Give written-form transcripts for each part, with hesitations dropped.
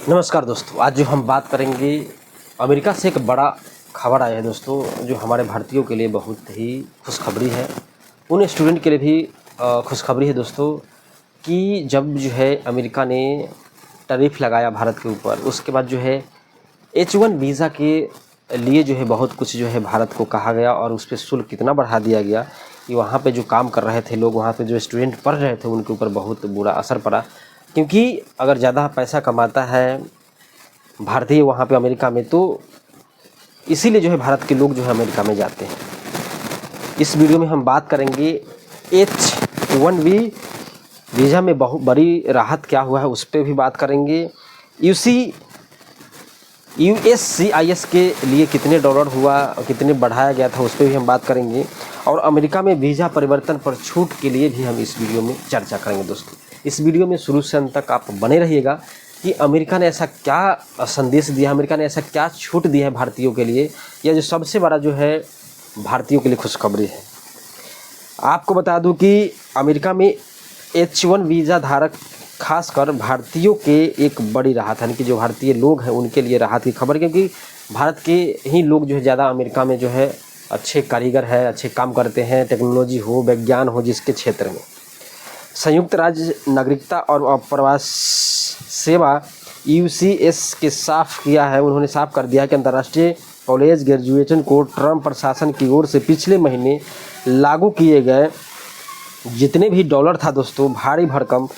नमस्कार दोस्तों, आज जो हम बात करेंगे अमेरिका से एक बड़ा खबर आया है दोस्तों, जो हमारे भारतीयों के लिए बहुत ही खुशखबरी है। उन स्टूडेंट के लिए भी खुशखबरी है दोस्तों कि जब जो है अमेरिका ने टैरिफ लगाया भारत के ऊपर, उसके बाद जो है H1 वीज़ा के लिए जो है बहुत कुछ जो है भारत को कहा गया और उस पर शुल्क कितना बढ़ा दिया गया कि वहाँ पे जो काम कर रहे थे लोग, वहाँ पे जो स्टूडेंट पढ़ रहे थे, उनके ऊपर बहुत बुरा असर पड़ा। क्योंकि अगर ज़्यादा पैसा कमाता है भारतीय वहाँ पे अमेरिका में, तो इसीलिए जो है भारत के लोग जो है अमेरिका में जाते हैं। इस वीडियो में हम बात करेंगे H1B वीज़ा में बहुत बड़ी राहत क्या हुआ है, उस पर भी बात करेंगे। USCIS के लिए कितने डॉलर हुआ और कितने बढ़ाया गया था, उस पर भी हम बात करेंगे। और अमेरिका में वीज़ा परिवर्तन पर छूट के लिए भी हम इस वीडियो में चर्चा करेंगे दोस्तों। इस वीडियो में शुरू से अंत तक आप बने रहिएगा कि अमेरिका ने ऐसा क्या संदेश दिया, अमेरिका ने ऐसा क्या छूट दी है भारतीयों के लिए, या जो सबसे बड़ा जो है भारतीयों के लिए खुशखबरी है। आपको बता दूं कि अमेरिका में H1 वीज़ा धारक खासकर भारतीयों के एक बड़ी राहत है, कि जो भारतीय लोग हैं उनके लिए राहत की खबर, क्योंकि भारत के ही लोग जो है ज़्यादा अमेरिका में जो है अच्छे कारीगर है, अच्छे काम करते हैं, टेक्नोलॉजी हो, विज्ञान हो, जिसके क्षेत्र में। संयुक्त राज्य नागरिकता और प्रवास सेवा UCS के साफ किया है, उन्होंने साफ कर दिया है कि अंतर्राष्ट्रीय कॉलेज ग्रेजुएशन को ट्रंप प्रशासन की ओर से पिछले महीने लागू किए गए जितने भी डॉलर था दोस्तों, भारी भरकम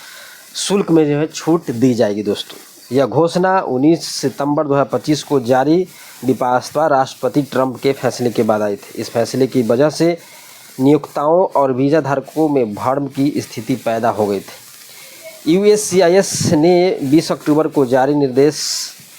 शुल्क में जो है छूट दी जाएगी दोस्तों। यह घोषणा 19 सितंबर 2025 को जारी विपाक्षता राष्ट्रपति ट्रंप के फैसले के बाद आई थी। इस फैसले की वजह से नियोक्ताओं और वीज़ा धारकों में भ्रम की स्थिति पैदा हो गई थी। USCIS ने 20 अक्टूबर को जारी निर्देश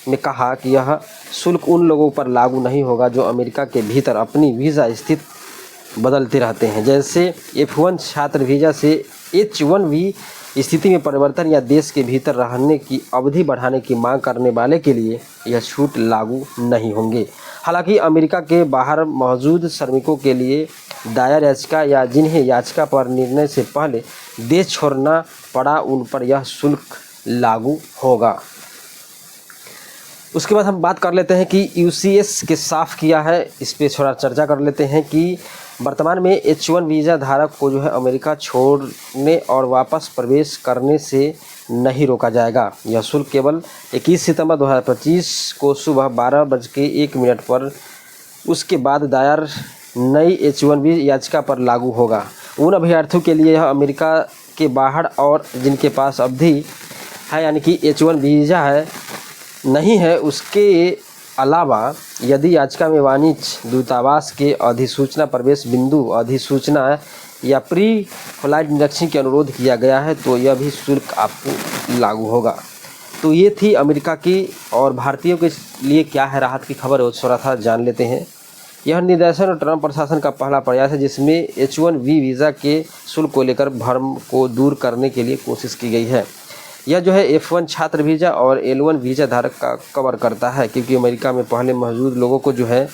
में कहा कि यह शुल्क उन लोगों पर लागू नहीं होगा जो अमेरिका के भीतर अपनी वीज़ा स्थिति बदलते रहते हैं, जैसे F1 छात्र वीज़ा से H1B स्थिति में परिवर्तन या देश के भीतर रहने की अवधि बढ़ाने की मांग करने वाले के लिए यह छूट लागू नहीं होंगे। हालांकि अमेरिका के बाहर मौजूद श्रमिकों के लिए दायर याचिका या जिन्हें याचिका पर निर्णय से पहले देश छोड़ना पड़ा, उन पर यह शुल्क लागू होगा। उसके बाद हम बात कर लेते हैं कि UCS के साफ किया है, इस पर थोड़ा चर्चा कर लेते हैं कि वर्तमान में H1 वीज़ा धारक को जो है अमेरिका छोड़ने और वापस प्रवेश करने से नहीं रोका जाएगा। यह शुल्क केवल 21 सितंबर 2025 को सुबह 12:01 पर उसके बाद दायर नई H1B याचिका पर लागू होगा। उन अभ्यर्थियों के लिए यह अमेरिका के बाहर और जिनके पास अवधि है यानी कि H1 वीज़ा है नहीं है, उसके अलावा यदि याचिका में वाणिज्य दूतावास के अधिसूचना, प्रवेश बिंदु अधिसूचना या प्री फ्लाइट निरीक्षण के अनुरोध किया गया है, तो यह भी शुल्क आपको लागू होगा। तो ये थी अमेरिका की और भारतीयों के लिए क्या है राहत की खबर, थोड़ा सा जान लेते हैं। यह निर्देशन और ट्रंप प्रशासन का पहला प्रयास है जिसमें H1B वीज़ा के शुल्क को लेकर भ्रम को दूर करने के लिए कोशिश की गई है। यह जो है F1 छात्र वीज़ा और L1 वीज़ा धारक का कवर करता है, क्योंकि अमेरिका में पहले मौजूद लोगों को जो है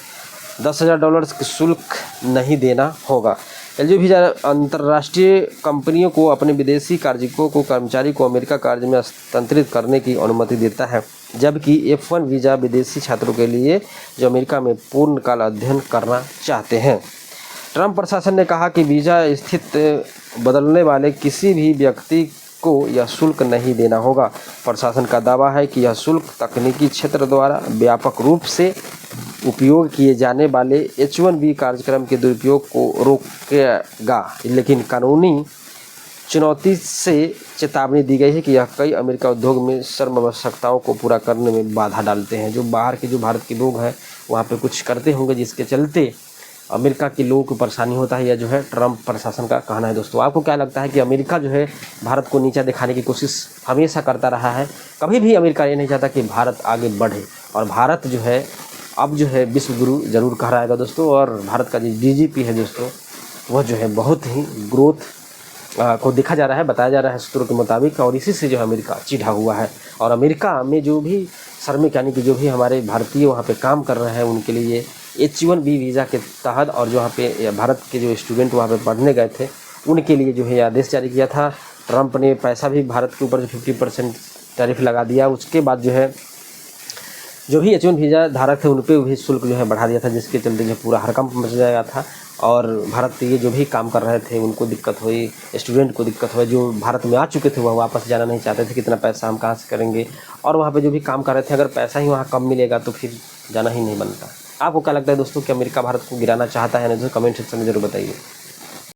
$10,000 शुल्क नहीं देना होगा। L1 वीज़ा अंतर्राष्ट्रीय कंपनियों को अपने विदेशी कार्मिकों को कर्मचारी को अमेरिका कार्य में हस्तांतरित करने की अनुमति देता है, जबकि F1 वीज़ा विदेशी छात्रों के लिए जो अमेरिका में पूर्णकाल अध्ययन करना चाहते हैं। ट्रंप प्रशासन ने कहा कि वीज़ा स्थिति बदलने वाले किसी भी व्यक्ति को यह शुल्क नहीं देना होगा। प्रशासन का दावा है कि यह शुल्क तकनीकी क्षेत्र द्वारा व्यापक रूप से उपयोग किए जाने वाले H1B कार्यक्रम के दुरुपयोग को रोकेगा, लेकिन कानूनी चुनौती से चेतावनी दी गई है कि यह कई अमेरिका उद्योग में श्रम आवश्यकताओं को पूरा करने में बाधा डालते हैं। जो बाहर के जो भारत के लोग हैं वहाँ पे कुछ करते होंगे जिसके चलते अमेरिका के लोगों को परेशानी होता है, यह जो है ट्रंप प्रशासन का कहना है। दोस्तों, आपको क्या लगता है कि अमेरिका जो है भारत को नीचा दिखाने की कोशिश हमेशा करता रहा है? कभी भी अमेरिका ये नहीं चाहता कि भारत आगे बढ़े, और भारत जो है अब जो है विश्व गुरु जरूर कह रहा है दोस्तों। और भारत का जो DGP है दोस्तों, वह जो है बहुत ही ग्रोथ को देखा जा रहा है, बताया जा रहा है सूत्रों के मुताबिक, और इसी से जो है अमेरिका चिढ़ा हुआ है। और अमेरिका में जो भी श्रमिक यानी कि जो भी हमारे भारतीय वहाँ पे काम कर रहे हैं उनके लिए H1B वीज़ा के तहत, और जो वहाँ पे भारत के जो स्टूडेंट वहाँ पे पढ़ने गए थे उनके लिए जो है आदेश जारी किया था। ट्रंप ने पैसा भी भारत के ऊपर जो 50% टैरिफ लगा दिया। उसके बाद जो है जो भी H1 वीज़ा धारक थे उन पे भी शुल्क जो है बढ़ा दिया था, जिसके चलते जो पूरा हड़कंप मच गया था और भारत के जो भी काम कर रहे थे उनको दिक्कत हुई, स्टूडेंट को दिक्कत हुई। जो भारत में आ चुके थे वह वापस जाना नहीं चाहते थे, कितना पैसा हम कहाँ से करेंगे, और वहाँ पे जो भी काम कर रहे थे अगर पैसा ही वहाँ कम मिलेगा तो फिर जाना ही नहीं बनता। आपको क्या लगता है दोस्तों कि अमेरिका भारत को गिराना चाहता है? नहीं तो कमेंट सेक्शन में ज़रूर बताइए।